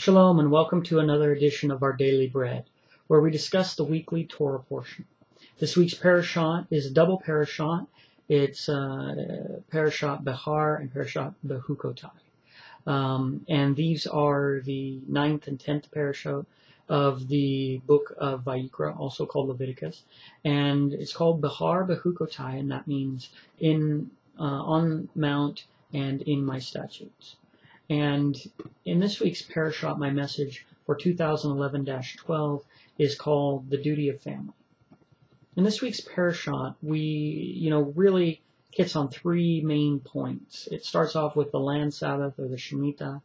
Shalom and welcome to another edition of our Daily Bread, where we discuss the weekly Torah portion. This week's Parashat is a double Parashat. It's Parashat Behar and Parashat Behukotai. And these are the 9th and 10th Parashat of the book of Vayikra, also called Leviticus. And it's called Behar Behukotai, and that means on Mount and in my statutes. And in this week's Parashat, my message for 2011-12 is called The Duty of Family. In this week's Parashat, we, really hits on three main points. It starts off with the land Sabbath, or the Shemitah,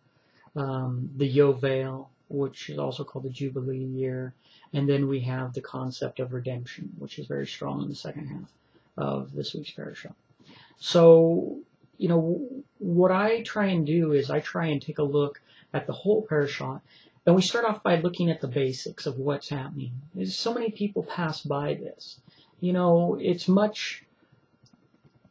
the Yovel, which is also called the Jubilee year, and then we have the concept of redemption, which is very strong in the second half of this week's Parashat. So, what I try and do is I try and take a look at the whole Parashat, and we start off by looking at the basics of what's happening. There's so many people pass by this.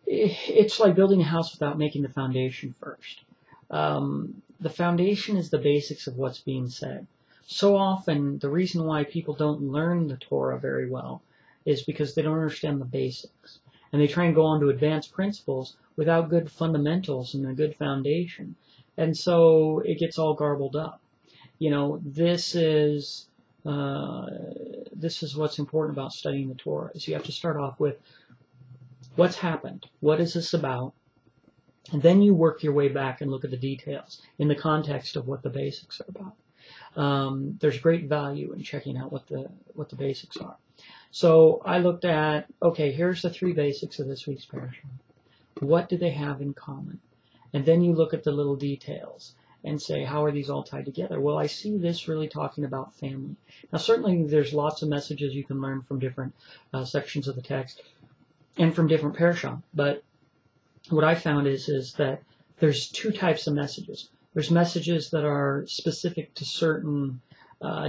It's like building a house without making the foundation first. The foundation is the basics of what's being said. So often, the reason why people don't learn the Torah very well is because they don't understand the basics. And they try and go on to advanced principles without good fundamentals and a good foundation. And so it gets all garbled up. This is what's important about studying the Torah, is you have to start off with what's happened, what is this about, and then you work your way back and look at the details in the context of what the basics are about. There's great value in checking out what the basics are. So I looked at, okay, here's the three basics of this week's Parashat. What do they have in common? And then you look at the little details and say, how are these all tied together? Well, I see this really talking about family. Now, certainly there's lots of messages you can learn from different sections of the text and from different Parashat. But what I found is that there's two types of messages. There's messages that are specific to certain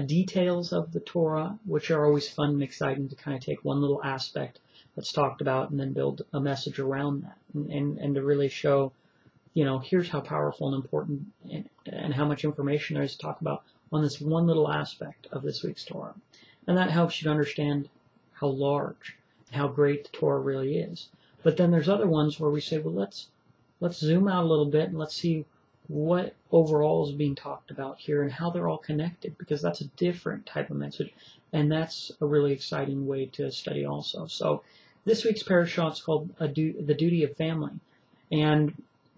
details of the Torah, which are always fun and exciting to kind of take one little aspect that's talked about and then build a message around that and to really show, here's how powerful and important and how much information there is to talk about on this one little aspect of this week's Torah. And that helps you to understand how large and how great the Torah really is. But then there's other ones where we say, well, let's zoom out a little bit and let's see what overall is being talked about here and how they're all connected, because that's a different type of message, and that's a really exciting way to study also. So this week's Parashat is called The Duty of Family, and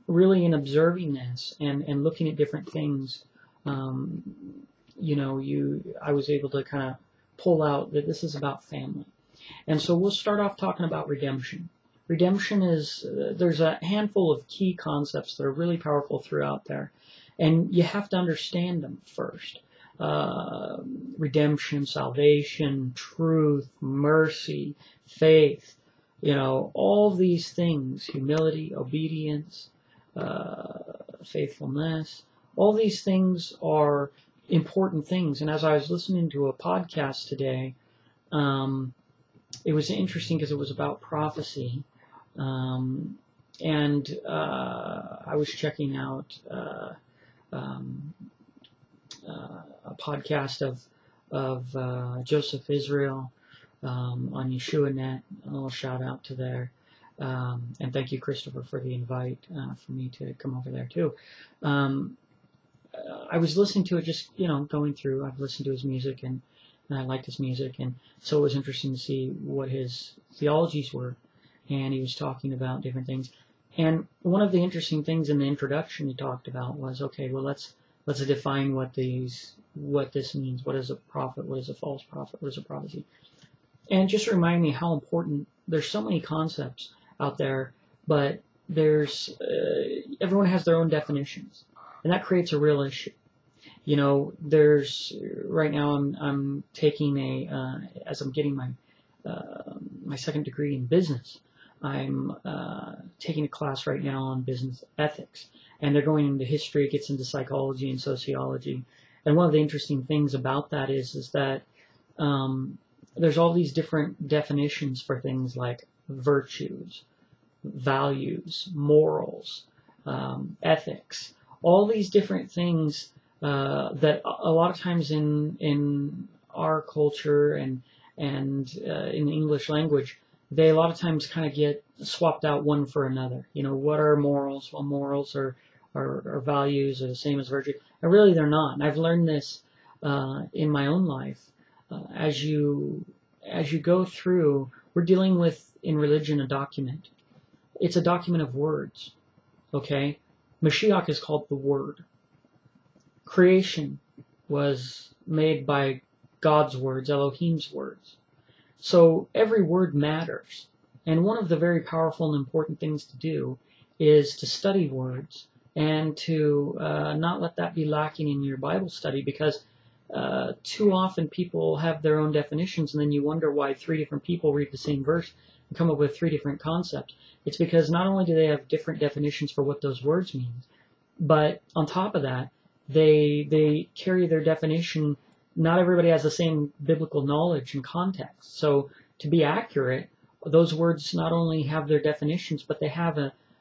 really in observing this and looking at different things, I was able to kind of pull out that this is about family. And so we'll start off talking about redemption. Redemption is, there's a handful of key concepts that are really powerful throughout there, and you have to understand them first. Redemption, salvation, truth, mercy, faith, all these things, humility, obedience, faithfulness, all these things are important things. And as I was listening to a podcast today, it was interesting because it was about prophecy. I was checking out a podcast of Joseph Israel on Yeshua Net. A little shout out to there. And thank you, Christopher, for the invite for me to come over there too. I was listening to it, just going through. I've listened to his music and I liked his music, and so it was interesting to see what his theologies were. And he was talking about different things. And one of the interesting things in the introduction he talked about was, okay, well, let's define what this means. What is a prophet? What is a false prophet? What is a prophecy? And just remind me how important, there's so many concepts out there, but there's everyone has their own definitions, and that creates a real issue. There's right now I'm taking as I'm getting my second degree in business, I'm taking a class right now on business ethics, and they're going into history. It gets into psychology and sociology, and one of the interesting things about that is that there's all these different definitions for things like virtues, values, morals, ethics, all these different things that a lot of times in our culture and in the English language, they a lot of times kind of get swapped out one for another. You know, what are morals? Well, morals are values are the same as virtue. And really they're not. And I've learned this in my own life. As you go through, we're dealing with, in religion, a document. It's a document of words. Okay? Mashiach is called the Word. Creation was made by God's words, Elohim's words. So every word matters. And one of the very powerful and important things to do is to study words and to not let that be lacking in your Bible study, because too often people have their own definitions, and then you wonder why 3 different people read the same verse and come up with 3 different concepts. It's because not only do they have different definitions for what those words mean, but on top of that, they carry their definition. Not everybody has the same biblical knowledge and context. So to be accurate, those words not only have their definitions, but they have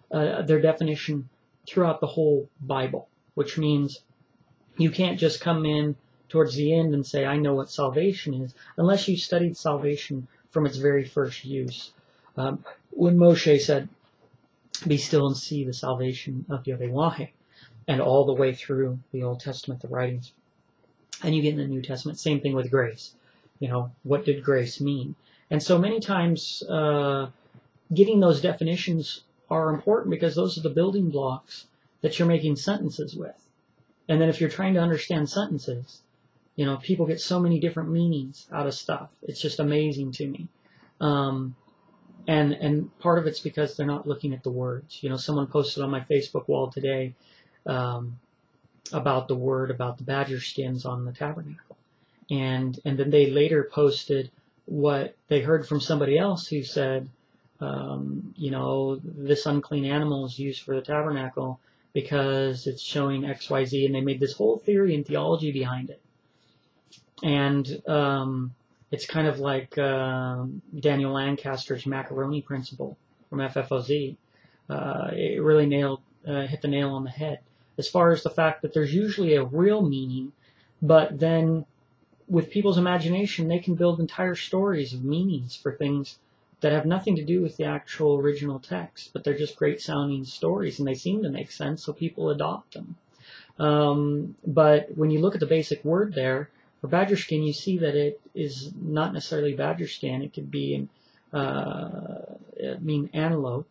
their definition throughout the whole Bible, which means you can't just come in towards the end and say, I know what salvation is, unless you studied salvation from its very first use. When Moshe said, be still and see the salvation of Yahweh, and all the way through the Old Testament, the writings, and you get in the New Testament, same thing with grace. You know, what did grace mean? And so many times, getting those definitions are important, because those are the building blocks that you're making sentences with. And then if you're trying to understand sentences, you know, people get so many different meanings out of stuff. It's just amazing to me. And part of it's because they're not looking at the words. You know, someone posted on my Facebook wall today about the word, about the badger skins on the tabernacle. And then they later posted what they heard from somebody else who said, you know, this unclean animal is used for the tabernacle because it's showing XYZ, and they made this whole theory and theology behind it. And it's kind of like Daniel Lancaster's macaroni principle from FFOZ. It really hit the nail on the head, as far as the fact that there's usually a real meaning, but then with people's imagination, they can build entire stories of meanings for things that have nothing to do with the actual original text, but they're just great sounding stories, and they seem to make sense, so people adopt them. But when you look at the basic word there, for badger skin, you see that it is not necessarily badger skin. It could be mean antelope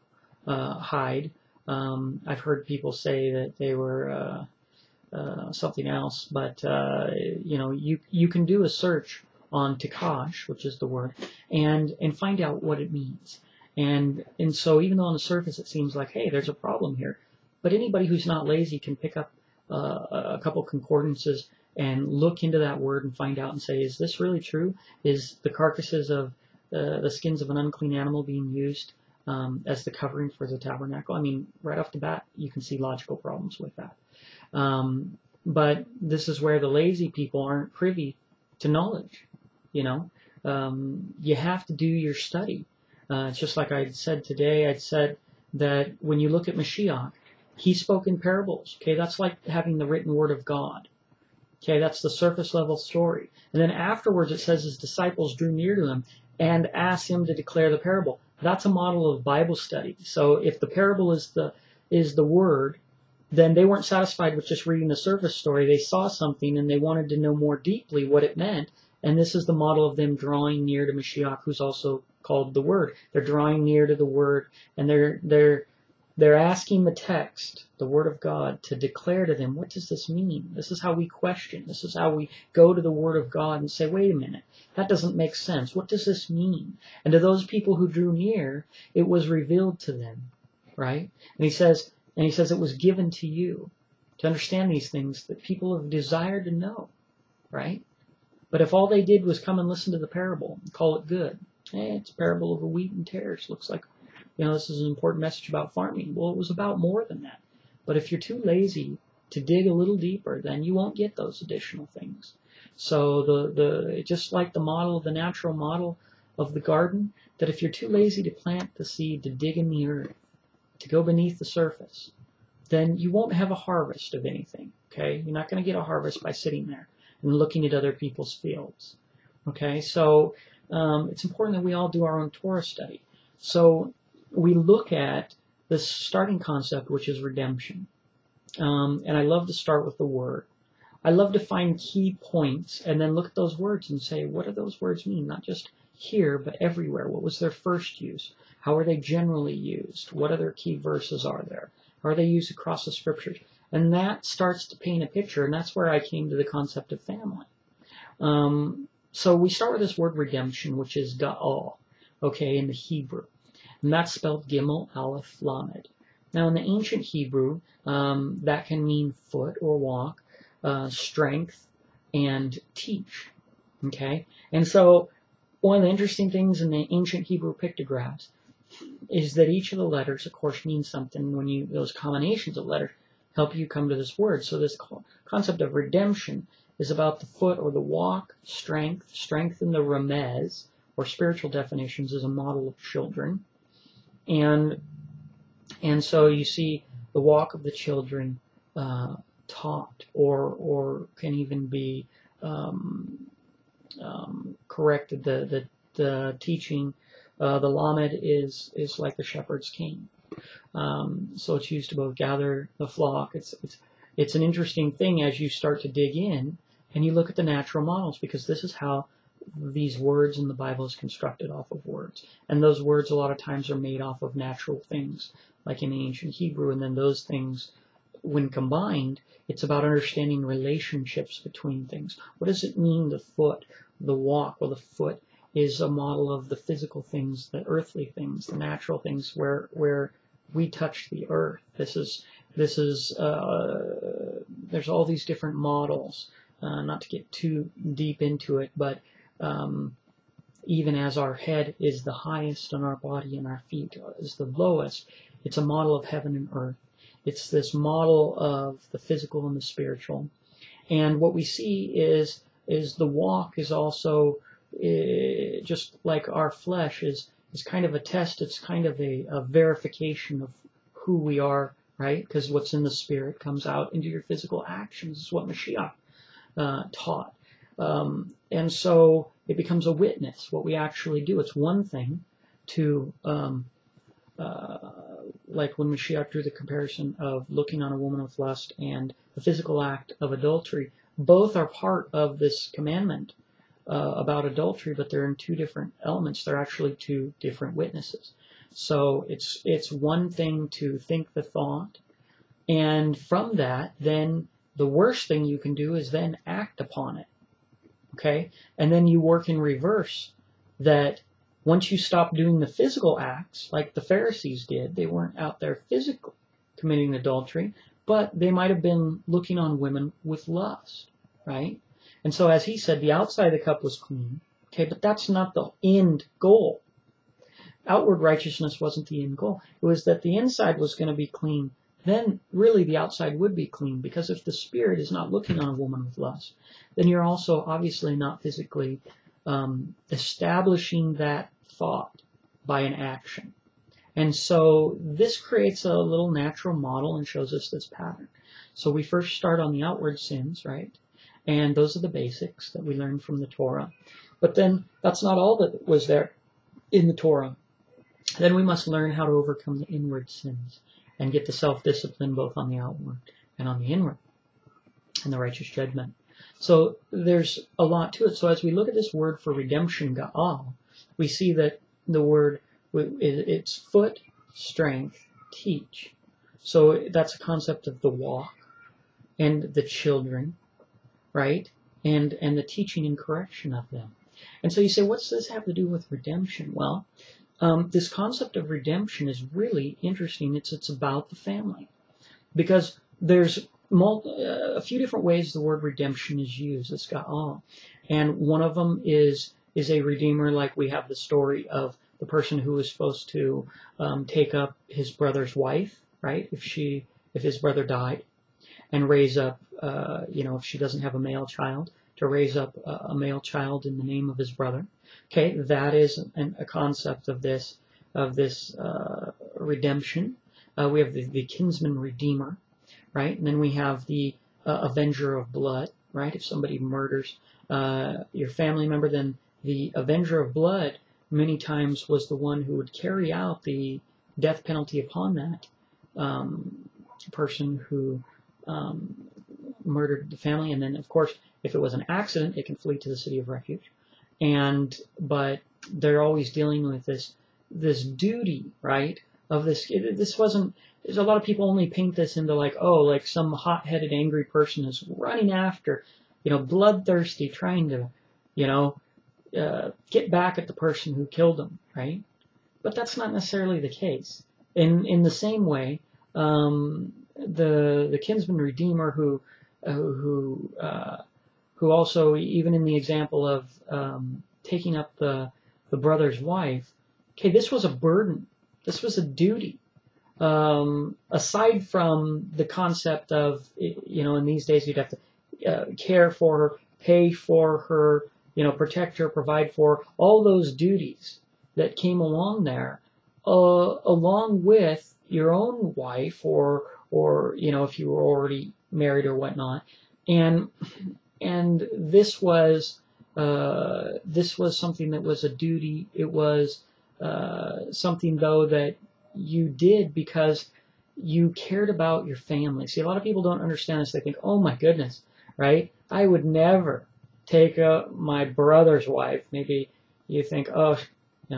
hide. I've heard people say that they were something else, but you know, you can do a search on Takash, which is the word, and find out what it means. And so even though on the surface it seems like, hey, there's a problem here, but anybody who's not lazy can pick up a couple concordances and look into that word and find out and say, is this really true? Is the carcasses of the skins of an unclean animal being used as the covering for the tabernacle? I mean, right off the bat, you can see logical problems with that. But this is where the lazy people aren't privy to knowledge. You know, you have to do your study. It's just like I said today. I said that when you look at Mashiach, he spoke in parables. Okay, that's like having the written word of God. Okay, that's the surface level story. And then afterwards it says his disciples drew near to him and asked him to declare the parable. That's a model of Bible study. So if the parable is the word, then they weren't satisfied with just reading the surface story. They saw something and they wanted to know more deeply what it meant. And this is the model of them drawing near to Mashiach, who's also called the Word. They're drawing near to the Word, and they're asking the text, the Word of God, to declare to them, what does this mean? This is how we question. This is how we go to the Word of God and say, wait a minute, that doesn't make sense. What does this mean? And to those people who drew near, it was revealed to them, right? And he says it was given to you to understand these things that people have desired to know, right? But if all they did was come and listen to the parable and call it good, it's a parable of a wheat and tares. Looks like, you know, this is an important message about farming. Well, it was about more than that. But if you're too lazy to dig a little deeper, then you won't get those additional things. So just like the model, the natural model of the garden, that if you're too lazy to plant the seed, to dig in the earth, to go beneath the surface, then you won't have a harvest of anything. Okay, you're not going to get a harvest by sitting there and looking at other people's fields. Okay, so it's important that we all do our own Torah study. So we look at this starting concept, which is redemption. And I love to start with the word. I love to find key points and then look at those words and say, what do those words mean? Not just here, but everywhere. What was their first use? How are they generally used? What other key verses are there? How are they used across the scriptures? And that starts to paint a picture, and that's where I came to the concept of family. So we start with this word redemption, which is ga'al, okay, in the Hebrew. And that's spelled Gimel, Aleph, Lamed. Now, in the ancient Hebrew, that can mean foot or walk, strength, and teach, okay? And so one of the interesting things in the ancient Hebrew pictographs is that each of the letters, of course, means something. When those combinations of letters help you come to this word. So this concept of redemption is about the foot or the walk, strength. Strength in the Ramez, or spiritual definitions, is a model of children. And so you see the walk of the children taught, or can even be corrected. The teaching, the Lamed is like the shepherd's cane. So it's used to both gather the flock. It's an interesting thing as you start to dig in and you look at the natural models, because this is how these words in the Bible is constructed, off of words. And those words a lot of times are made off of natural things, like in the ancient Hebrew. And then those things, when combined, it's about understanding relationships between things. What does it mean, the foot, the walk? Well, the foot is a model of the physical things, the earthly things, the natural things, where we touch the earth. There's all these different models. Not to get too deep into it, but even as our head is the highest on our body and our feet is the lowest, it's a model of heaven and earth. It's this model of the physical and the spiritual. And what we see is the walk is also, just like our flesh is kind of a test. It's kind of a verification of who we are, right? Because what's in the spirit comes out into your physical actions. Is what Mashiach taught. And so it becomes a witness, what we actually do. It's one thing to, like when Mashiach drew the comparison of looking on a woman with lust and the physical act of adultery. Both are part of this commandment about adultery, but they're in two different elements. They're actually two different witnesses. So it's one thing to think the thought, and from that, then the worst thing you can do is then act upon it. Okay? And then you work in reverse, that once you stop doing the physical acts, like the Pharisees did, they weren't out there physically committing adultery, but they might have been looking on women with lust, right? And so as he said, the outside of the cup was clean, okay, but that's not the end goal. Outward righteousness wasn't the end goal. It was that the inside was going to be clean. Then really the outside would be clean, because if the spirit is not looking on a woman with lust, then you're also obviously not physically establishing that thought by an action. And so this creates a little natural model and shows us this pattern. So we first start on the outward sins, right? And those are the basics that we learned from the Torah. But then that's not all that was there in the Torah. Then we must learn how to overcome the inward sins and get the self-discipline both on the outward and on the inward, and the righteous judgment. So there's a lot to it. So as we look at this word for redemption, ga'al, we see that the word, it's foot, strength, teach. So that's a concept of the walk and the children, right? And the teaching and correction of them. And so you say, what's this have to do with redemption? Well, this concept of redemption is really interesting. It's about the family, because there's a few different ways the word redemption is used. It's ga'al, and one of them is a redeemer, like we have the story of the person who was supposed to take up his brother's wife, right? If his brother died, and raise up, if she doesn't have a male child, to raise up a male child in the name of his brother. Okay, that is a concept of this redemption. we have the kinsman redeemer, right? And then we have the avenger of blood, right? If somebody murders your family member, then the avenger of blood many times was the one who would carry out the death penalty upon that person who murdered the family. And then, of course, if it was an accident, it can flee to the city of refuge. But they're always dealing with this duty, right? Of this. This wasn't. There's a lot of people only paint this into like, oh, like some hot-headed, angry person is running after, bloodthirsty, trying to, get back at the person who killed them, right? But that's not necessarily the case. In the same way, the kinsman redeemer who also, even in the example of taking up the brother's wife, okay, this was a burden. This was a duty. Aside from the concept of, in these days you'd have to care for her, pay for her, protect her, provide for her, all those duties that came along there, along with your own wife or if you were already married or whatnot. And this was something that was a duty. It was something, though, that you did because you cared about your family. See, a lot of people don't understand this. They think, oh my goodness, right? I would never take my brother's wife. Maybe you think, oh,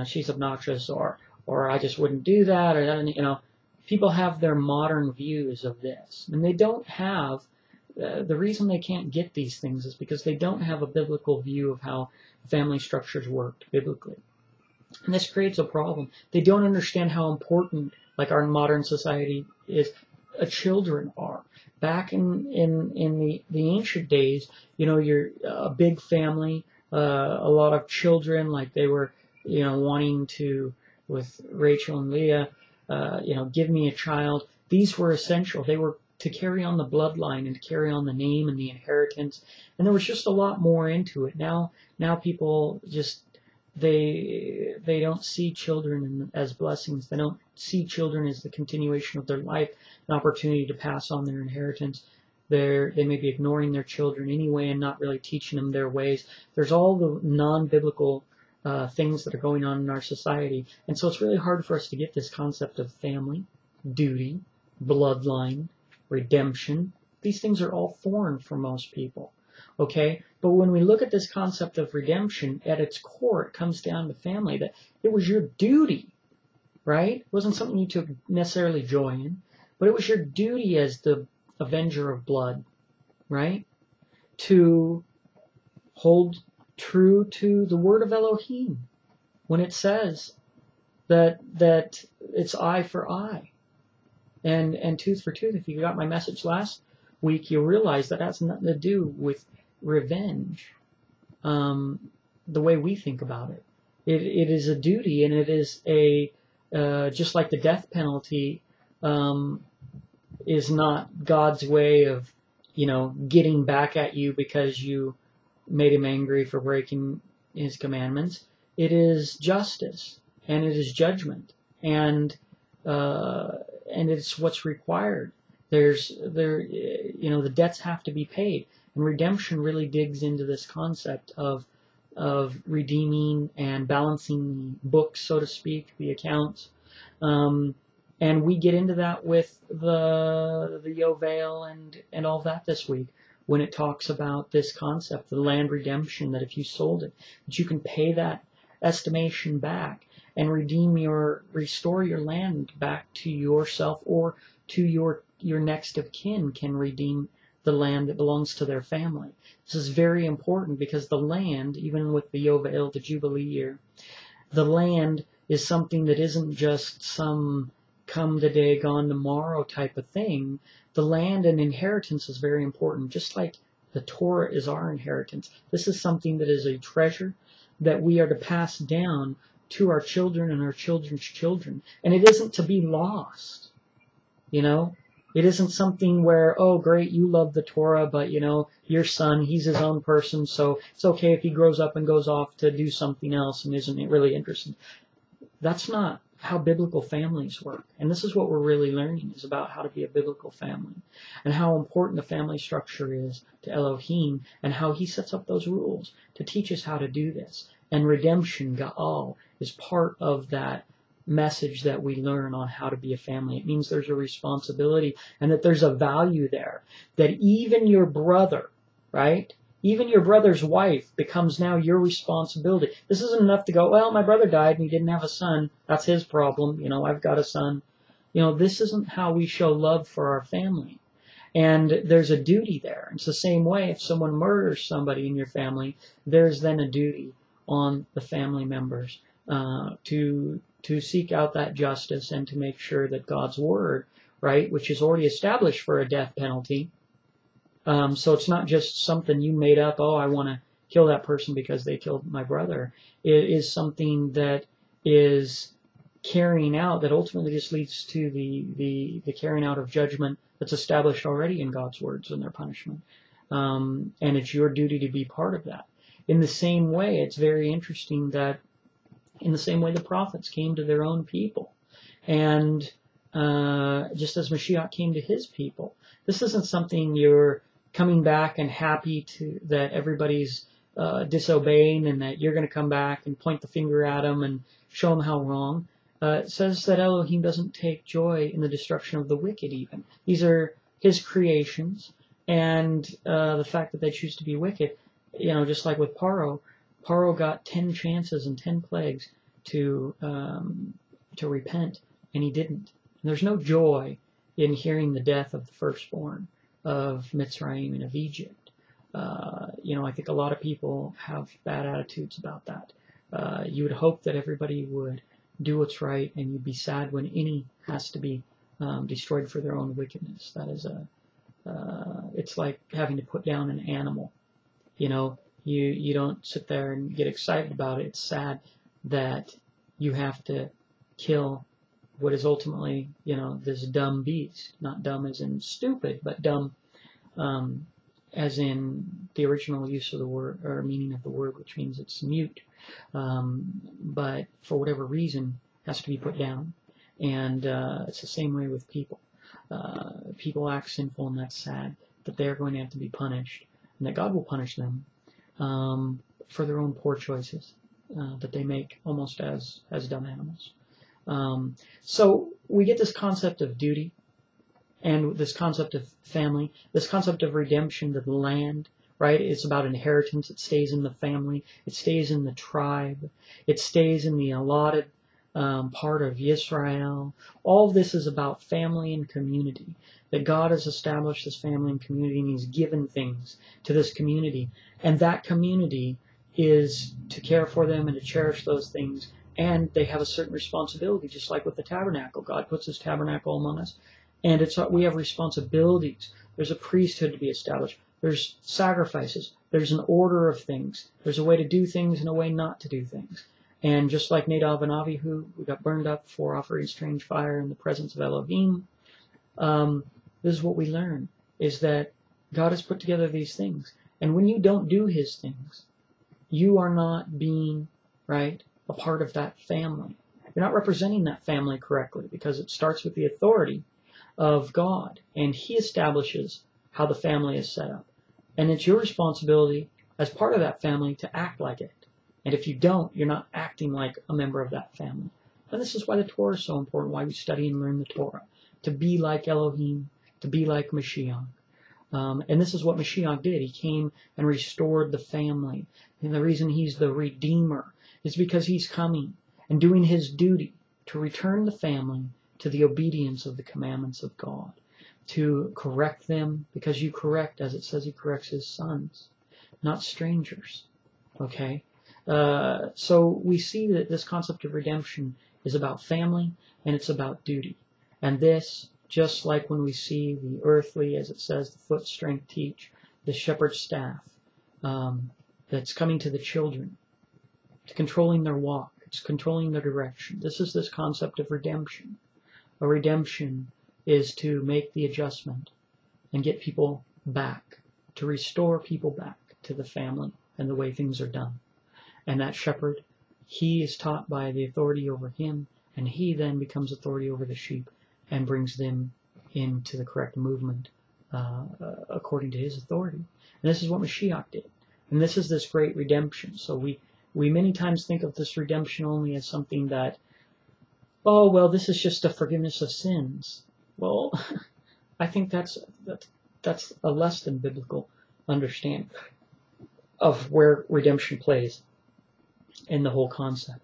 she's obnoxious, or I just wouldn't do that, or that. People have their modern views of this, and they don't have. The reason they can't get these things is because they don't have a biblical view of how family structures worked biblically. And this creates a problem. They don't understand how important, like our modern society is, children are. Back in the ancient days, you're a big family, a lot of children, like they were, wanting to, with Rachel and Leah, give me a child. These were essential. They were to carry on the bloodline and to carry on the name and the inheritance. And there was just a lot more into it. Now people just, they don't see children as blessings. They don't see children as the continuation of their life, an opportunity to pass on their inheritance. They may be ignoring their children anyway and not really teaching them their ways. There's all the non-biblical things that are going on in our society. And so it's really hard for us to get this concept of family, duty, bloodline, redemption. These things are all foreign for most people. Okay? But when we look at this concept of redemption, at its core, it comes down to family, that it was your duty, right? It wasn't something you took necessarily joy in, but it was your duty as the avenger of blood, right? To hold true to the word of Elohim when it says that it's eye for eye and tooth for tooth. If you got my message last week, you'll realize that has nothing to do with revenge, the way we think about it. It is a duty, and it is just like the death penalty is not God's way of, getting back at you because you made him angry for breaking his commandments. It is justice, and it is judgment, and it's what's required. The debts have to be paid, and redemption really digs into this concept of redeeming and balancing the books, so to speak, the accounts. And we get into that with the Yahweh and all that this week, when it talks about this concept, the land redemption, that if you sold it, that you can pay that estimation back and restore your land back to yourself, or to your next of kin can redeem the land that belongs to their family. This is very important, because the land, even with the Yovel, the Jubilee year, the land is something that isn't just some come today, gone tomorrow type of thing. The land and inheritance is very important, just like the Torah is our inheritance. This is something that is a treasure that we are to pass down to our children and our children's children. And it isn't to be lost, It isn't something where, oh, great, you love the Torah, but, your son, he's his own person, so it's okay if he grows up and goes off to do something else and isn't really interested. That's not how biblical families work. And this is what we're really learning, is about how to be a biblical family and how important the family structure is to Elohim and how he sets up those rules to teach us how to do this. And redemption, Ga'al, is part of that message that we learn on how to be a family. It means there's a responsibility and that there's a value there, that even your brother, right? Even your brother's wife becomes now your responsibility. This isn't enough to go, well, my brother died and he didn't have a son. That's his problem. I've got a son. This isn't how we show love for our family. And there's a duty there. It's the same way if someone murders somebody in your family, there's then a duty on the family members to seek out that justice and to make sure that God's word, right, which is already established for a death penalty. So it's not just something you made up, I want to kill that person because they killed my brother. It is something that is carrying out, that ultimately just leads to the carrying out of judgment that's established already in God's words and their punishment. And it's your duty to be part of that. In the same way, it's very interesting that in the same way the prophets came to their own people, and just as Mashiach came to his people, this isn't something you're coming back and happy that everybody's disobeying and that you're going to come back and point the finger at them and show them how wrong. It says that Elohim doesn't take joy in the destruction of the wicked even. These are his creations, and the fact that they choose to be wicked, just like with Paro got 10 chances and 10 plagues to repent, and he didn't. And there's no joy in hearing the death of the firstborn of Mitzrayim and of Egypt. I think a lot of people have bad attitudes about that. You would hope that everybody would do what's right, and you'd be sad when any has to be destroyed for their own wickedness. That is it's like having to put down an animal. You don't sit there and get excited about it. It's sad that you have to kill what is ultimately, this dumb beast. Not dumb as in stupid, but dumb as in the original use of the word, or meaning of the word, which means it's mute. But for whatever reason, has to be put down. And it's the same way with people. People act sinful, and that's sad, that they're going to have to be punished, and that God will punish them for their own poor choices that they make almost as dumb animals. So we get this concept of duty and this concept of family, this concept of redemption to the land, right? It's about inheritance. It stays in the family. It stays in the tribe. It stays in the allotted part of Yisrael. All of this is about family and community, that God has established this family and community, and he's given things to this community. And that community is to care for them and to cherish those things. And they have a certain responsibility, just like with the tabernacle. God puts his tabernacle among us. And we have responsibilities. There's a priesthood to be established. There's sacrifices. There's an order of things. There's a way to do things and a way not to do things. And just like Nadab and Abihu, who got burned up for offering strange fire in the presence of Elohim, this is what we learn, is that God has put together these things. And when you don't do his things, you are not being, right, a part of that family. You're not representing that family correctly, because it starts with the authority of God, and he establishes how the family is set up. And it's your responsibility as part of that family to act like it. And if you don't, you're not acting like a member of that family. And this is why the Torah is so important, why we study and learn the Torah. To be like Elohim, to be like Mashiach. And this is what Mashiach did. He came and restored the family. And the reason he's the Redeemer is because he's coming and doing his duty to return the family to the obedience of the commandments of God, to correct them, because you correct, as it says, he corrects his sons, not strangers. Okay? So we see that this concept of redemption is about family, and it's about duty. And this, just like when we see the earthly, as it says, the foot strength teach, the shepherd's staff, that's coming to the children, to controlling their walk, it's controlling their direction. This is this concept of redemption. A redemption is to make the adjustment and get people back, to restore people back to the family and the way things are done. And that shepherd, he is taught by the authority over him and he then becomes authority over the sheep and brings them into the correct movement according to his authority. And this is what Mashiach did. And this is this great redemption. So we many times think of this redemption only as something that, oh, well, this is just a forgiveness of sins. Well, I think that's a less than biblical understanding of where redemption plays in the whole concept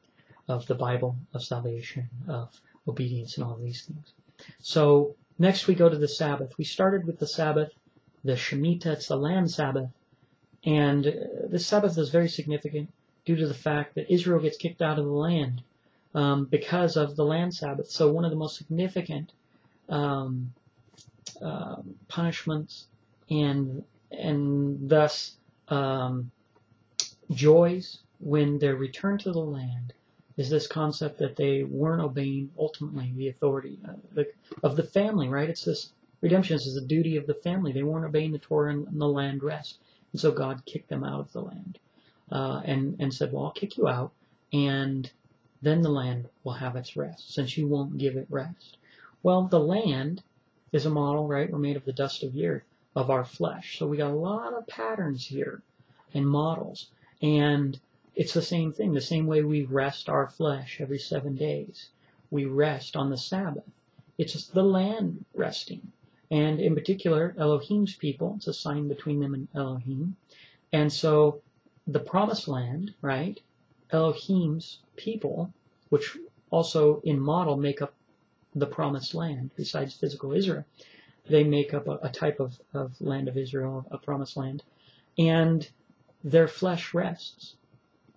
of the Bible, of salvation, of obedience, and all of these things. So next we go to the Sabbath. We started with the Sabbath, the Shemitah, it's the land Sabbath. And this Sabbath is very significant due to the fact that Israel gets kicked out of the land because of the land Sabbath. So one of the most significant punishments and thus joys when they're returned to the land is this concept that they weren't obeying ultimately the authority of the family, right? It's this redemption. This is the duty of the family. They weren't obeying the Torah and the land rest. And so God kicked them out of the land and said, well, I'll kick you out, and then the land will have its rest, since you won't give it rest. Well, the land is a model, right? We're made of the dust of the earth, of our flesh. So we got a lot of patterns here and models. And it's the same thing, the same way we rest our flesh every 7 days. We rest on the Sabbath. It's just the land resting. And in particular, Elohim's people, it's a sign between them and Elohim. And so the promised land, right, Elohim's people, which also in model make up the promised land, besides physical Israel, they make up a type of land of Israel, a promised land. And their flesh rests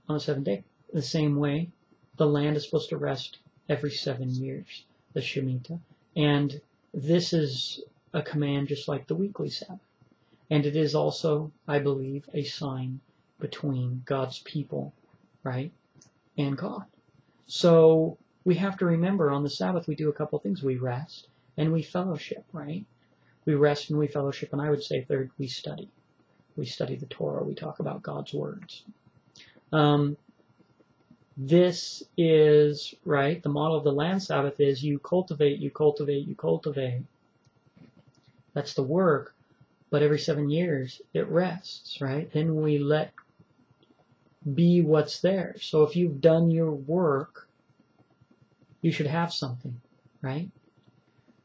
on the 7th day. The same way the land is supposed to rest every 7 years, the Shemitah. And this is a command just like the weekly Sabbath. And it is also, I believe, a sign between God's people, right, and God. So we have to remember on the Sabbath we do a couple things. We rest and we fellowship, right? We rest and we fellowship, and I would say third, we study. We study the Torah. We talk about God's words. This is, right, the model of the land Sabbath is you cultivate, you cultivate, you cultivate. That's the work. But every 7 years, it rests, right? Then we let be what's there. So if you've done your work, you should have something, right?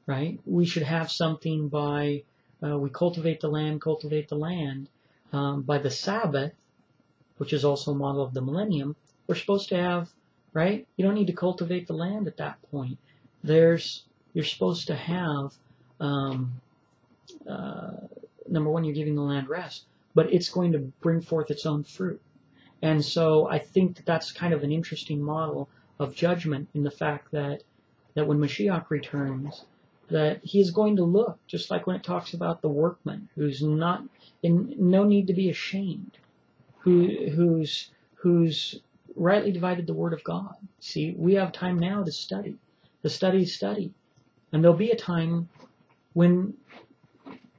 Right? We should have something by, we cultivate the land, by the Sabbath, which is also a model of the millennium. We're supposed to have, right? You don't need to cultivate the land at that point. You're supposed to have, number one, you're giving the land rest, but it's going to bring forth its own fruit. And so I think that that's kind of an interesting model of judgment in the fact that when Mashiach returns, that he's going to look, just like when it talks about the workman, who's not in no need to be ashamed, who's rightly divided the word of God. See, we have time now to study. The study. And there'll be a time when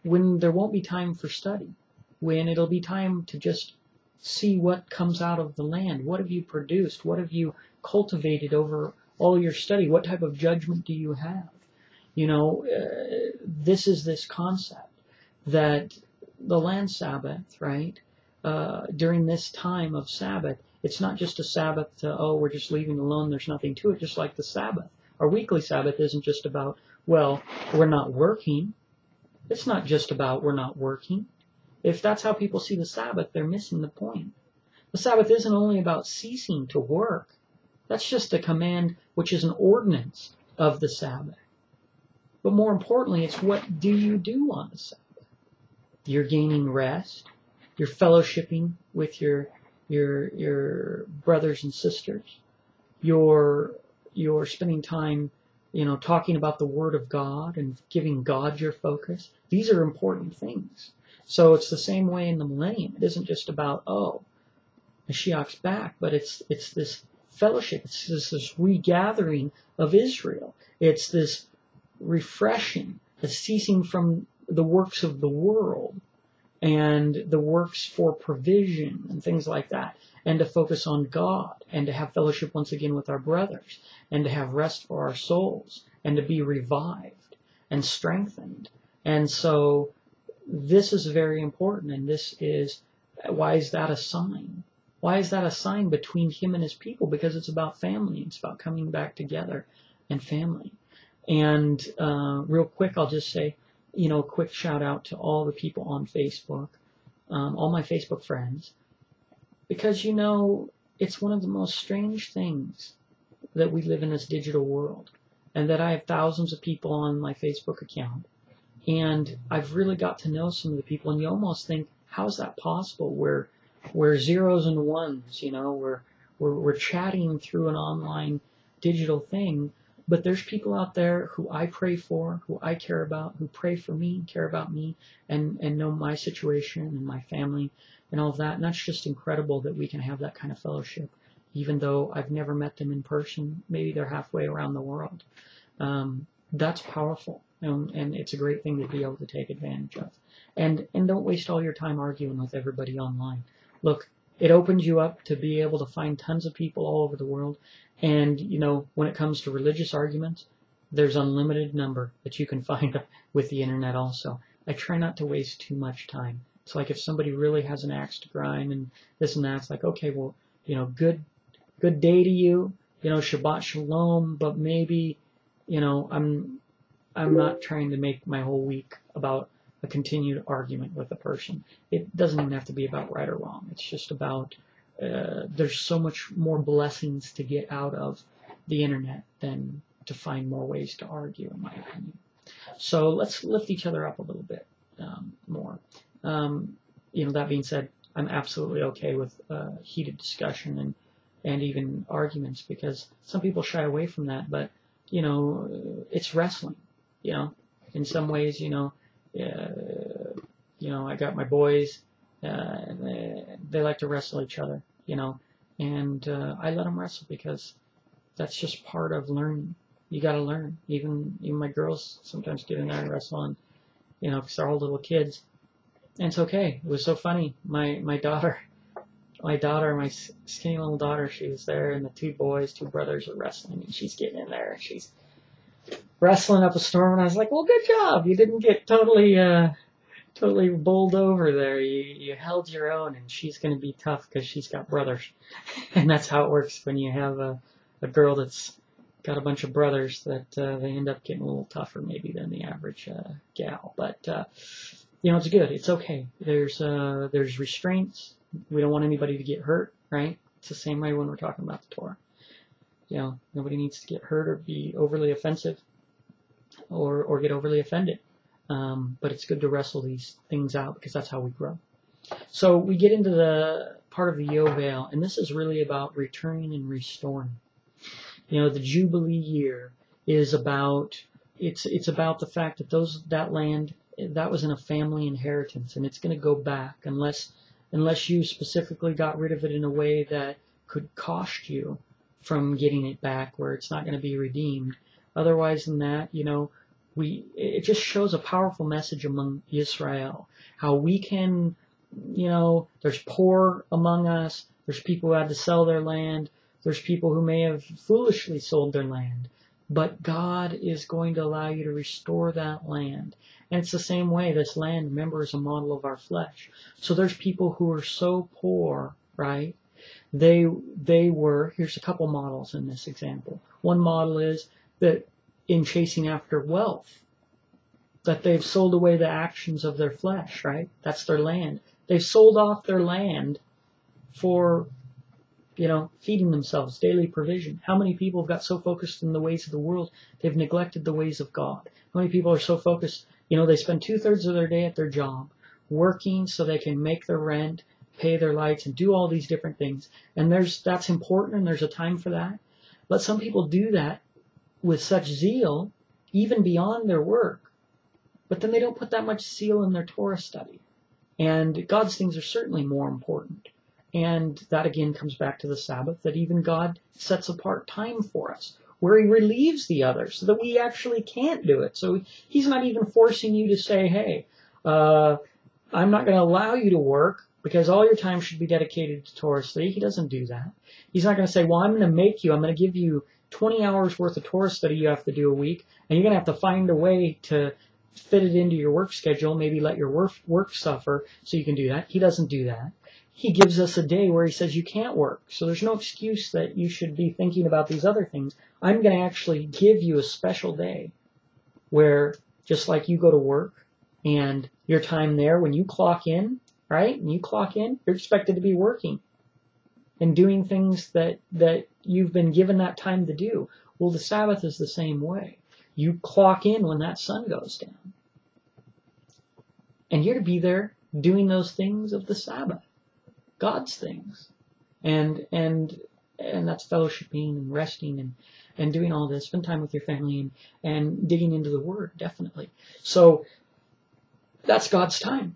there won't be time for study, when it'll be time to just see what comes out of the land. What have you produced? What have you cultivated over all your study? What type of judgment do you have? You know, this is this concept that the land Sabbath, right, during this time of Sabbath, it's not just a Sabbath to, oh, we're just leaving alone, there's nothing to it, just like the Sabbath. Our weekly Sabbath isn't just about, well, we're not working. It's not just about we're not working. If that's how people see the Sabbath, they're missing the point. The Sabbath isn't only about ceasing to work. That's just a command which is an ordinance of the Sabbath. But more importantly, it's what do you do on the Sabbath? You're gaining rest. You're fellowshipping with your brothers and sisters. You're spending time, talking about the Word of God and giving God your focus. These are important things. So it's the same way in the millennium. It isn't just about, oh, Mashiach's back, but it's this fellowship. It's this regathering of Israel. It's this refreshing, the ceasing from the works of the world, and the works for provision and things like that, and to focus on God, and to have fellowship once again with our brothers, and to have rest for our souls, and to be revived and strengthened. And so this is very important, and this is, why is that a sign? Why is that a sign between him and his people? Because it's about family. It's about coming back together and family. And real quick, I'll just say, a quick shout out to all the people on Facebook, all my Facebook friends, because, it's one of the most strange things that we live in this digital world, and that I have thousands of people on my Facebook account. And I've really got to know some of the people, and you almost think, how is that possible? We're zeros and ones, we're chatting through an online digital thing, but there's people out there who I pray for, who I care about, who pray for me, care about me, and know my situation and my family and all of that. And that's just incredible that we can have that kind of fellowship, even though I've never met them in person. Maybe they're halfway around the world. That's powerful, and it's a great thing to be able to take advantage of. And don't waste all your time arguing with everybody online. Look, it opens you up to be able to find tons of people all over the world. And, when it comes to religious arguments, there's unlimited number that you can find with the internet also. I try not to waste too much time. It's like if somebody really has an axe to grind and this and that, it's like, okay, well, good day to you, Shabbat Shalom, but maybe, I'm not trying to make my whole week about a continued argument with a person. It doesn't even have to be about right or wrong. It's just about, there's so much more blessings to get out of the internet than to find more ways to argue, in my opinion. So let's lift each other up a little bit more. That being said, I'm absolutely okay with heated discussion and even arguments, because some people shy away from that, but, it's wrestling, in some ways, I got my boys, they like to wrestle each other, and I let them wrestle because that's just part of learning. You got to learn. Even my girls sometimes get in there and wrestle, and because they're all little kids, and it's okay. It was so funny. My daughter, my skinny little daughter, she was there, and the two brothers are wrestling, and she's getting in there, and she's wrestling up a storm, and I was like, well, good job. You didn't get totally bowled over there. You held your own, and she's going to be tough because she's got brothers. And that's how it works when you have a girl that's got a bunch of brothers, that they end up getting a little tougher maybe than the average gal. But, it's good. It's okay. There's restraints. We don't want anybody to get hurt, right? It's the same way when we're talking about the Torah. Nobody needs to get hurt or be overly offensive or get overly offended. But it's good to wrestle these things out, because that's how we grow. So we get into the part of the Yovel, and this is really about returning and restoring. The Jubilee year is about, it's about the fact that that land, that was in a family inheritance, and it's going to go back unless you specifically got rid of it in a way that could cost you from getting it back, where it's not going to be redeemed. Otherwise than that, it just shows a powerful message among Israel, how we can, there's poor among us, there's people who had to sell their land, there's people who may have foolishly sold their land, but God is going to allow you to restore that land. And it's the same way, this land, remember, is a model of our flesh. So there's people who are so poor, right? They were, here's a couple models in this example. One model is that in chasing after wealth, that they've sold away the actions of their flesh, right? That's their land. They've sold off their land for, feeding themselves, daily provision. How many people have got so focused in the ways of the world, they've neglected the ways of God? How many people are so focused, they spend 2/3 of their day at their job, working so they can make their rent, pay their lights, and do all these different things. And that's important, and there's a time for that. But some people do that with such zeal, even beyond their work, but then they don't put that much zeal in their Torah study. And God's things are certainly more important. And that again comes back to the Sabbath, that even God sets apart time for us, where he relieves the others so that we actually can't do it. So he's not even forcing you to say, hey, I'm not going to allow you to work because all your time should be dedicated to Torah study. He doesn't do that. He's not going to say, well, I'm going to give you 20 hours worth of Torah study you have to do a week, and you're going to have to find a way to fit it into your work schedule, maybe let your work suffer so you can do that. He doesn't do that. He gives us a day where he says you can't work. So there's no excuse that you should be thinking about these other things. I'm going to actually give you a special day where just like you go to work and your time there, when you clock in, right? When you clock in, you're expected to be working and doing things that you've been given that time to do. Well, the Sabbath is the same way. You clock in when that sun goes down. And you're to be there doing those things of the Sabbath, God's things. And that's fellowshipping and resting and doing all this. Spend time with your family and digging into the Word, definitely. So that's God's time.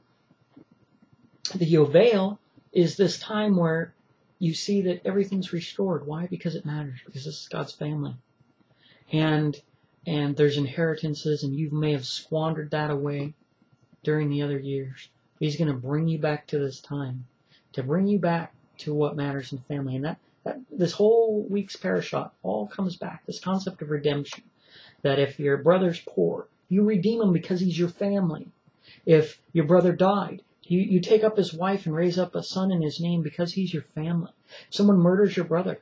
The Yovel is this time where you see that everything's restored. Why? Because it matters. Because this is God's family. And there's inheritances, and you may have squandered that away during the other years. He's going to bring you back to this time, to bring you back to what matters in family. And that this whole week's Parashat all comes back, this concept of redemption. That if your brother's poor, you redeem him because he's your family. If your brother died, you take up his wife and raise up a son in his name because he's your family. If someone murders your brother,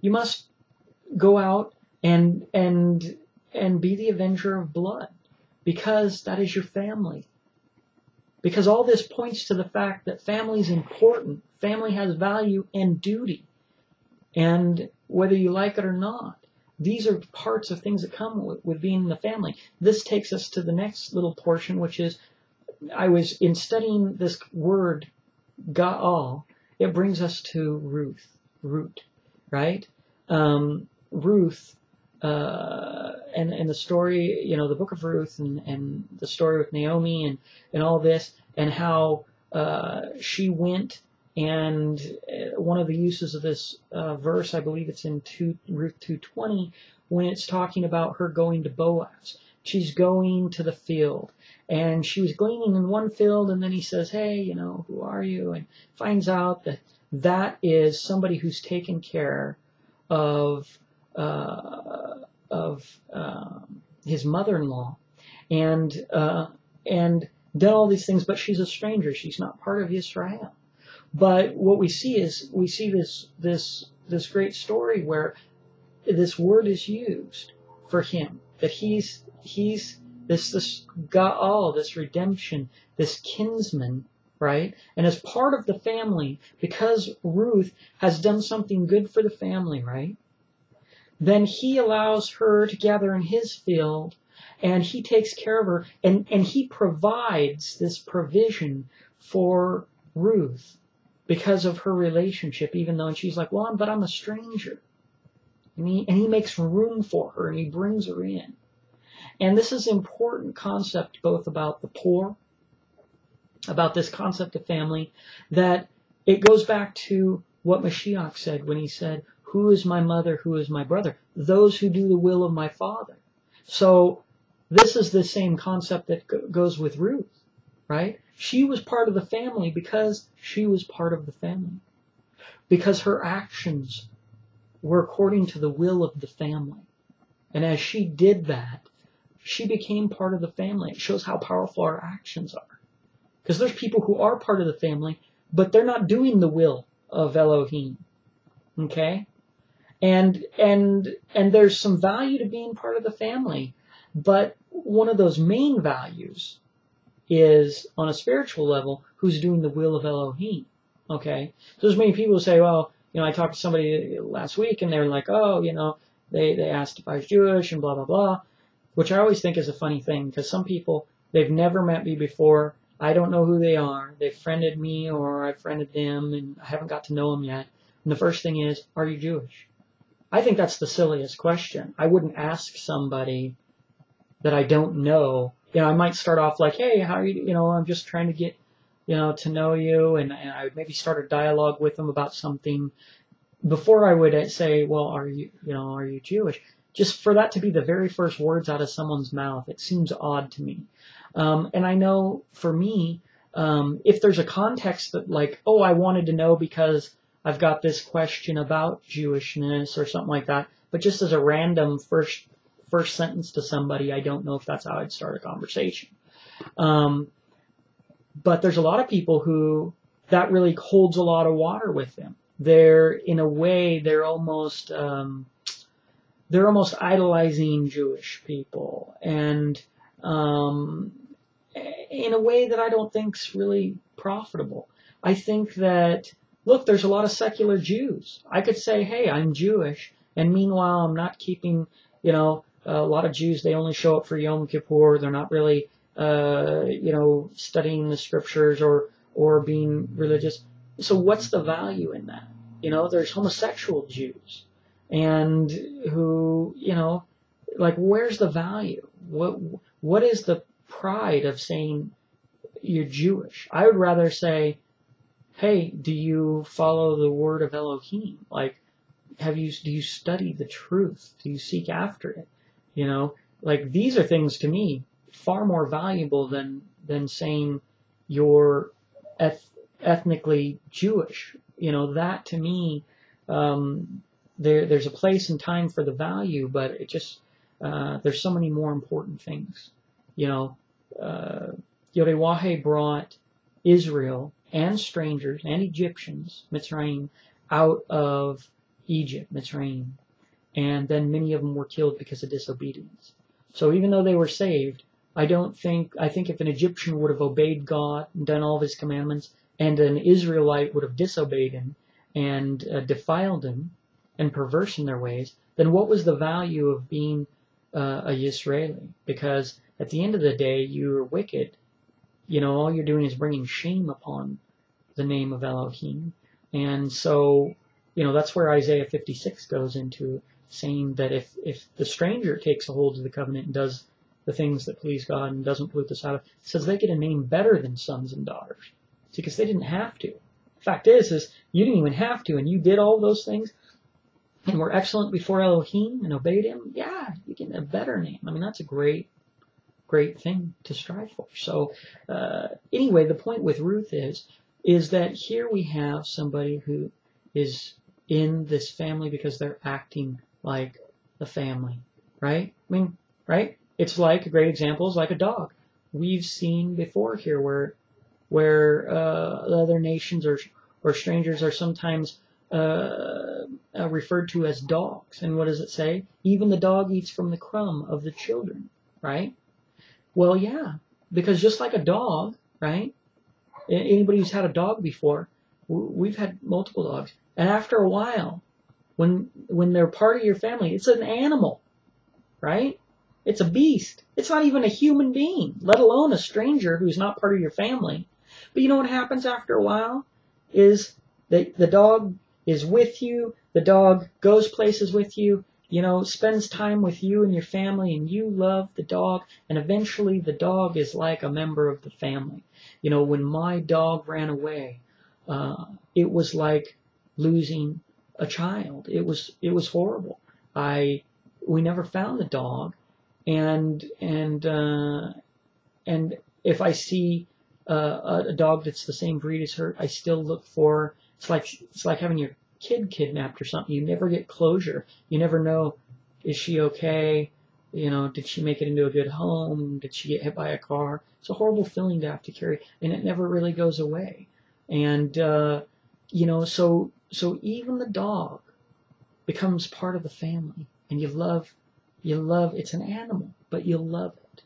you must go out and be the avenger of blood because that is your family. Because all this points to the fact that family is important. Family has value and duty. And whether you like it or not, these are parts of things that come with being in the family. This takes us to the next little portion, which is, I was in studying this word, Ga'al, it brings us to root, right? Ruth, and the story, the book of Ruth and the story with Naomi and all this, and how she went, and one of the uses of this verse, I believe it's in Ruth 2:20, when it's talking about her going to Boaz. She's going to the field, and she was gleaning in one field, and then he says, hey, who are you? And finds out that is somebody who's taken care of his mother-in-law, and done all these things, but she's a stranger. She's not part of Israel. But what we see is this great story where this word is used for him, that he's this Ga'al, this redemption, this kinsman, right? And as part of the family, because Ruth has done something good for the family, right? Then he allows her to gather in his field, and he takes care of her, and he provides this provision for Ruth because of her relationship, even though, and she's like, well, but I'm a stranger. And he makes room for her, and he brings her in. And this is an important concept, both about the poor, about this concept of family, that it goes back to what Mashiach said when he said, who is my mother, who is my brother? Those who do the will of my Father. So this is the same concept that goes with Ruth, right? She was part of the family because she was part of the family. Because her actions were according to the will of the family. And as she did that, she became part of the family. It shows how powerful our actions are. Because there's people who are part of the family, but they're not doing the will of Elohim. Okay? And there's some value to being part of the family, but one of those main values is, on a spiritual level, who's doing the will of Elohim. Okay? So there's many people who say, well, I talked to somebody last week, and they're like, oh, they asked if I was Jewish, and blah, blah, blah, which I always think is a funny thing, because some people, they've never met me before. I don't know who they are. They've friended me, or I've friended them, and I haven't got to know them yet. And the first thing is, are you Jewish? I think that's the silliest question. I wouldn't ask somebody that I don't know. I might start off like, hey, how are you? I'm just trying to get, to know you, and I would maybe start a dialogue with them about something before I would say, well, are you Jewish? Just for that to be the very first words out of someone's mouth, it seems odd to me. And I know for me, if there's a context that like, oh, I wanted to know because I've got this question about Jewishness or something like that, but just as a random first sentence to somebody, I don't know if that's how I'd start a conversation. But there's a lot of people who that really holds a lot of water with them. They're, in a way, they're almost idolizing Jewish people, and in a way that I don't think's really profitable. I think that, look, there's a lot of secular Jews. I could say, hey, I'm Jewish, and meanwhile I'm not keeping, a lot of Jews, they only show up for Yom Kippur. They're not really, studying the scriptures or being religious. So what's the value in that? There's homosexual Jews, and who, like, where's the value? What is the pride of saying you're Jewish? I would rather say, hey, do you follow the word of Elohim? Like, do you study the truth? Do you seek after it? Like, these are things to me far more valuable than saying you're ethnically Jewish. That to me, there's a place and time for the value, but it just, there's so many more important things. Yahweh brought Israel and strangers and Egyptians, Mitzrayim, out of Egypt, Mitzrayim. And then many of them were killed because of disobedience. So even though they were saved, I think if an Egyptian would have obeyed God and done all of his commandments, and an Israelite would have disobeyed him and defiled him and perverse in their ways, then what was the value of being a Yisraeli? Because at the end of the day, you're wicked. All you're doing is bringing shame upon the name of Elohim. And so, that's where Isaiah 56 goes into, saying that if the stranger takes a hold of the covenant and does the things that please God and doesn't pollute the Sabbath, it says they get a name better than sons and daughters. It's because they didn't have to. The fact is you didn't even have to, and you did all those things and were excellent before Elohim and obeyed him. Yeah, you get a better name. I mean, that's a great thing to strive for. So anyway, the point with Ruth is that here we have somebody who is in this family because they're acting like the family, right? I mean, right? It's like, a great example is like a dog. We've seen before here where other nations or strangers are sometimes referred to as dogs. And what does it say? Even the dog eats from the crumb of the children, right? Well, yeah, because just like a dog, right? Anybody who's had a dog before, we've had multiple dogs, and after a while, when they're part of your family, it's an animal, right? It's a beast. It's not even a human being, let alone a stranger who's not part of your family. But you know what happens after a while is that the dog is with you, the dog goes places with you, spends time with you and your family, and you love the dog, and eventually the dog is like a member of the family. When my dog ran away, it was like losing a child. It was horrible. We never found the dog, and if I see a dog that's the same breed as her, I still look for. It's like having your kid kidnapped or something. You never get closure. You never know, is she okay? Did she make it into a good home? Did she get hit by a car? It's a horrible feeling to have to carry, and it never really goes away. And so even the dog becomes part of the family, and you love. It's an animal, but you love it,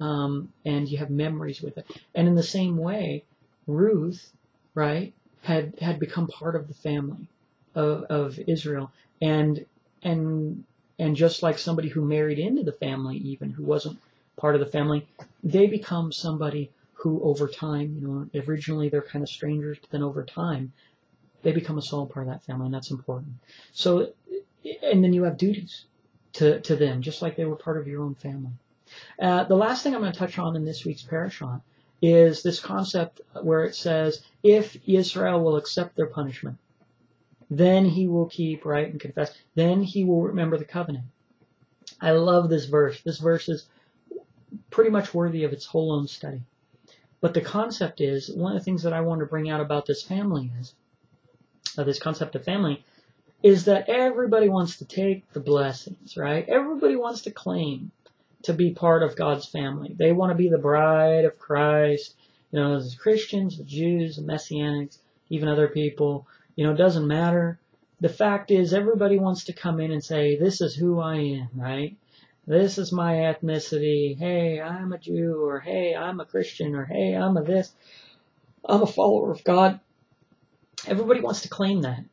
and you have memories with it. And in the same way, Ruth, right, had become part of the family of Israel, and just like somebody who married into the family, even who wasn't part of the family, they become somebody who over time, originally they're kind of strangers, but then over time they become a solid part of that family, and that's important. So, and then you have duties to them, just like they were part of your own family. The last thing I'm going to touch on in this week's Parashat is this concept where it says, if Israel will accept their punishment, then he will keep right and confess. Then he will remember the covenant. I love this verse. This verse is pretty much worthy of its whole own study. But the concept is, one of the things that I want to bring out about this family is, this concept of family, is that everybody wants to take the blessings, right? Everybody wants to claim to be part of God's family. They want to be the bride of Christ. You know, as Christians, the Jews, the Messianics, even other people, you know, it doesn't matter. The fact is, everybody wants to come in and say, this is who I am, right? This is my ethnicity. Hey, I'm a Jew, or hey, I'm a Christian, or hey, I'm a this. I'm a follower of God. Everybody wants to claim that.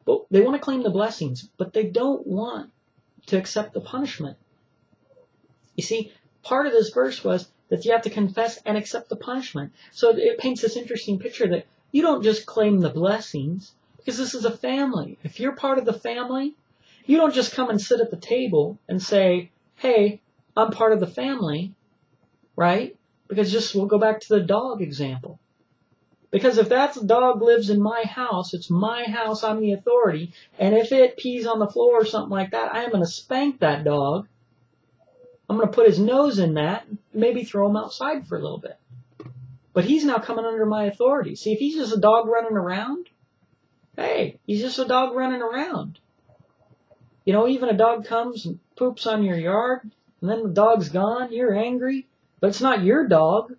But they want to claim the blessings, but they don't want to accept the punishment. You see, part of this verse was that you have to confess and accept the punishment. So it paints this interesting picture that you don't just claim the blessings, because this is a family. If you're part of the family, you don't just come and sit at the table and say, hey, I'm part of the family, right? Because we'll go back to the dog example. Because if that dog lives in my house, it's my house, I'm the authority, and if it pees on the floor or something like that, I am going to spank that dog. I'm going to put his nose in that, maybe throw him outside for a little bit. But he's now coming under my authority. See, if he's just a dog running around, hey, he's just a dog running around. You know, even a dog comes and poops on your yard, and then the dog's gone, you're angry, but it's not your dog,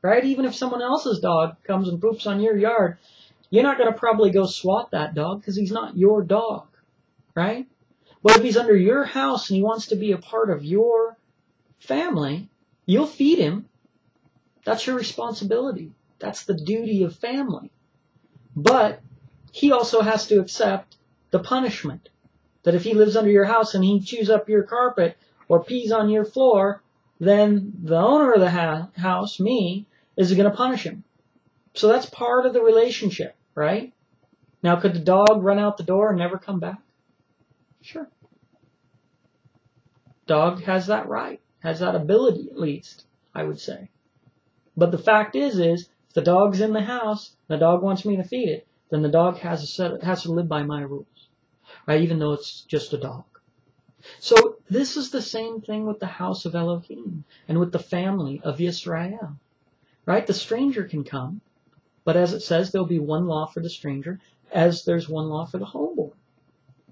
right? Even if someone else's dog comes and poops on your yard, you're not going to probably go swat that dog because he's not your dog, right? But if he's under your house and he wants to be a part of your family, you'll feed him. That's your responsibility. That's the duty of family. But he also has to accept the punishment. That if he lives under your house and he chews up your carpet or pees on your floor, then the owner of the house, me, is going to punish him. So that's part of the relationship, right? Now, could the dog run out the door and never come back? Sure. Dog has that right, has that ability at least, I would say. But the fact is if the dog's in the house, the dog wants me to feed it, then the dog has to live by my rules. Right, even though it's just a dog. So this is the same thing with the house of Elohim and with the family of Yisrael. Right? The stranger can come, but as it says, there'll be one law for the stranger as there's one law for the homeborn.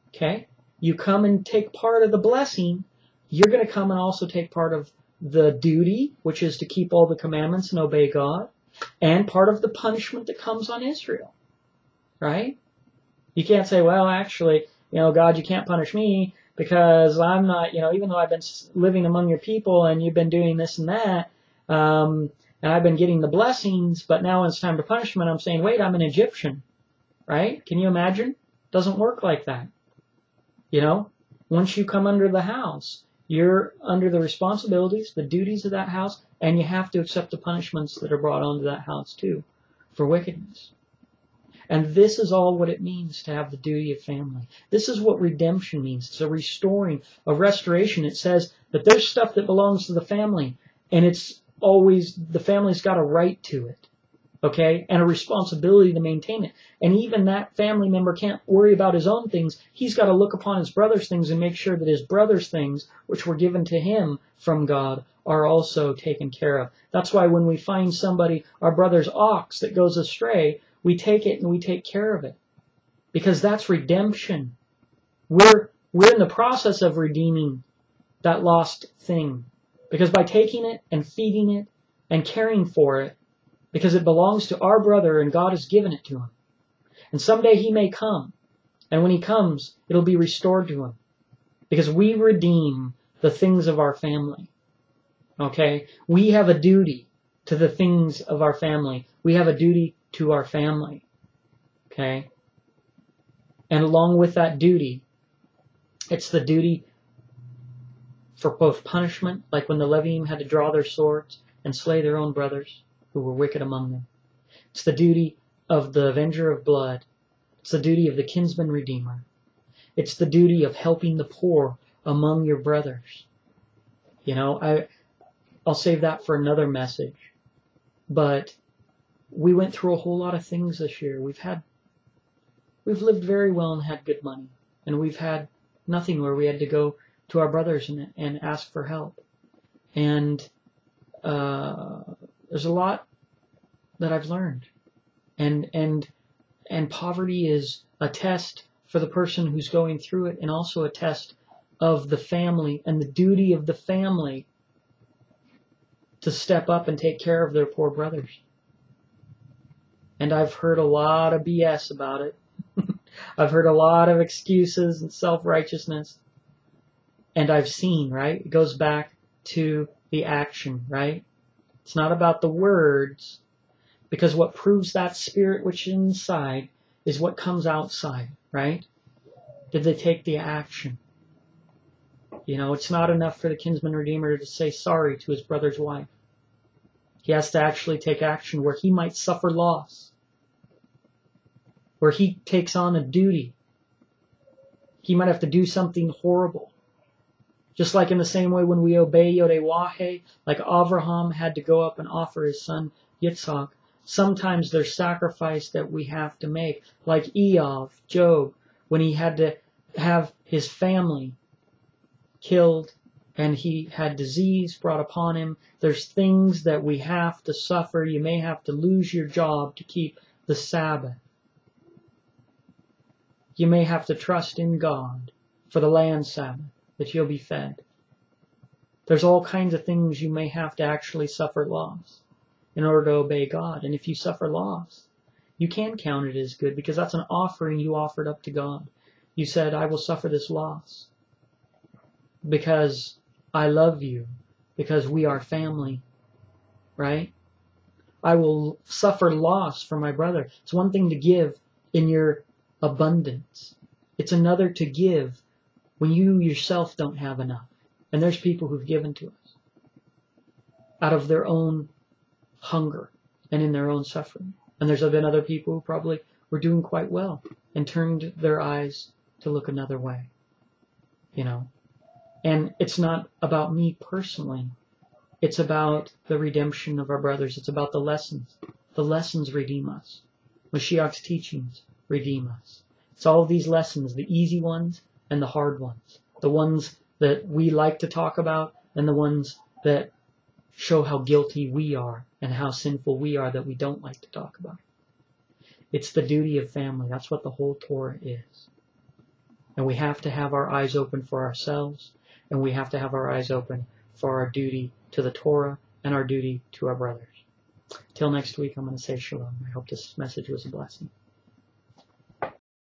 Okay? You come and take part of the blessing, you're going to come and also take part of the duty, which is to keep all the commandments and obey God, and part of the punishment that comes on Israel. Right? You can't say, well, actually, you know, God, you can't punish me because I'm not, you know, even though I've been living among your people and you've been doing this and that, and I've been getting the blessings, but now when it's time to punishment, I'm saying, wait, I'm an Egyptian, right? Can you imagine? Doesn't work like that. You know, once you come under the house, you're under the responsibilities, the duties of that house, and you have to accept the punishments that are brought onto that house too for wickedness. And this is all what it means to have the duty of family. This is what redemption means. It's a restoring, a restoration. It says that there's stuff that belongs to the family, and it's always, the family's got a right to it, okay, and a responsibility to maintain it. And even that family member can't worry about his own things. He's got to look upon his brother's things and make sure that his brother's things, which were given to him from God, are also taken care of. That's why when we find somebody, our brother's ox that goes astray, we take it and we take care of it. Because that's redemption. We're in the process of redeeming that lost thing. Because by taking it and feeding it and caring for it, because it belongs to our brother and God has given it to him. And someday he may come. And when he comes, it'll be restored to him. Because we redeem the things of our family. Okay? We have a duty to the things of our family. We have a duty to our family. Okay? And along with that duty, it's the duty for both punishment, like when the Levium had to draw their swords and slay their own brothers who were wicked among them. It's the duty of the avenger of blood. It's the duty of the kinsman redeemer. It's the duty of helping the poor among your brothers. You know, I'll save that for another message. But we went through a whole lot of things this year. We've lived very well and had good money. And we've had nothing where we had to go to our brothers and ask for help. And there's a lot that I've learned. And poverty is a test for the person who's going through it, and also a test of the family and the duty of the family to step up and take care of their poor brothers. And I've heard a lot of BS about it. I've heard a lot of excuses and self-righteousness. And I've seen, right? It goes back to the action, right? It's not about the words, because what proves that spirit which is inside is what comes outside, right? Did they take the action? You know, it's not enough for the kinsman redeemer to say sorry to his brother's wife. He has to actually take action where he might suffer loss, where he takes on a duty. He might have to do something horrible. Just like in the same way when we obey YHWH, like Avraham had to go up and offer his son Yitzhak, sometimes there's sacrifice that we have to make. Like Job, when he had to have his family killed and he had disease brought upon him. There's things that we have to suffer. You may have to lose your job to keep the Sabbath. You may have to trust in God for the land Sabbath, that you'll be fed. There's all kinds of things you may have to actually suffer loss in order to obey God. And if you suffer loss, you can count it as good, because that's an offering you offered up to God. You said, I will suffer this loss because I love you, because we are family, right? I will suffer loss for my brother. It's one thing to give in your abundance. It's another to give when you yourself don't have enough. And there's people who've given to us out of their own hunger and in their own suffering. And there's been other people who probably were doing quite well and turned their eyes to look another way. You know? And it's not about me personally. It's about the redemption of our brothers. It's about the lessons. The lessons redeem us. Mashiach's teachings redeem us. It's all of these lessons, the easy ones and the hard ones. The ones that we like to talk about and the ones that show how guilty we are and how sinful we are that we don't like to talk about. It's the duty of family. That's what the whole Torah is. And we have to have our eyes open for ourselves, and we have to have our eyes open for our duty to the Torah and our duty to our brothers. Till next week, I'm going to say Shalom. I hope this message was a blessing.